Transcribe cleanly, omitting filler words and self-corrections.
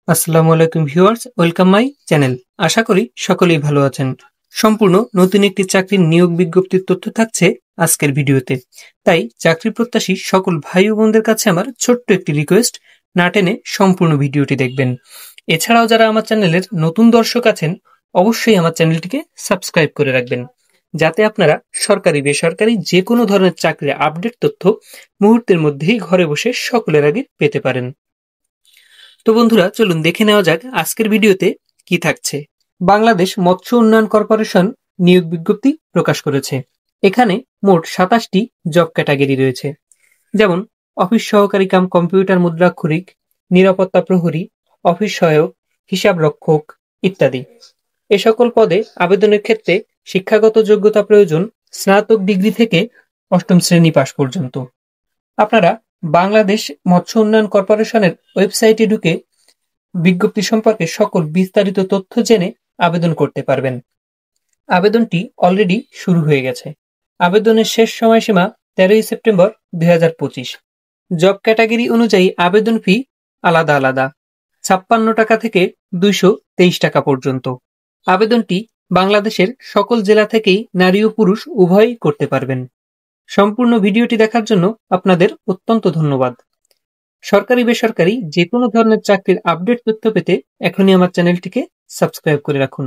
আসসালামু আলাইকুম viewers, welcome my channel. আশা করি সকলেই ভালো আছেন। সম্পূর্ণ নতুন একটি চাকরির নিয়োগ বিজ্ঞপ্তির তথ্য থাকছে আজকের ভিডিওতে। তাই চাকরি প্রত্যাশী সকল ভাই ও বোনদের কাছে আমার ছোট্ট একটি রিকোয়েস্ট, না টেনে সম্পূর্ণ ভিডিওটি দেখবেন। এছাড়াও যারা আমার চ্যানেলের নতুন দর্শক আছেন, অবশ্যই আমার চ্যানেলটিকে সাবস্ক্রাইব করে রাখবেন, যাতে আপনারা সরকারি বেসরকারি যে কোনো ধরনের চাকরির আপডেট তথ্য মুহূর্তের মধ্যেই ঘরে বসে সকলের আগে পেতে পারেন। তো বন্ধুরা, চলুন দেখে নেওয়া যাক আজকের ভিডিওতে কি থাকছে। বাংলাদেশ মৎস্য উন্নয়ন কর্পোরেশন নিয়োগ বিজ্ঞপ্তি প্রকাশ করেছে। এখানে মোট 27টি জব ক্যাটাগরি রয়েছে, যেমন অফিস সহকারী কাম কম্পিউটার মুদ্রাক্ষরিক, নিরাপত্তা প্রহরী, অফিস সহায়ক, হিসাব রক্ষক ইত্যাদি। এ সকল পদে আবেদনের ক্ষেত্রে শিক্ষাগত যোগ্যতা প্রয়োজন স্নাতক ডিগ্রি থেকে অষ্টম শ্রেণী পাশ পর্যন্ত। আপনারা বাংলাদেশ মৎস্য উন্নয়ন কর্পোরেশনের ওয়েবসাইটে ঢুকে বিজ্ঞপ্তি সম্পর্কে সকল বিস্তারিত তথ্য জেনে আবেদন করতে পারবেন। আবেদনটি অলরেডি শুরু হয়ে গেছে। আবেদনের শেষ সময়সীমা 13ই সেপ্টেম্বর 2025। জব ক্যাটাগরি অনুযায়ী আবেদন ফি আলাদা আলাদা, 56 টাকা থেকে 223 টাকা পর্যন্ত। আবেদনটি বাংলাদেশের সকল জেলা থেকেই নারী ও পুরুষ উভয়ই করতে পারবেন। সম্পূর্ণ ভিডিওটি দেখার জন্য আপনাদের অত্যন্ত ধন্যবাদ। সরকারি বেসরকারি যে কোনো ধরনের চাকরির আপডেট তথ্য পেতে এখনই আমার চ্যানেলটিকে সাবস্ক্রাইব করে রাখুন।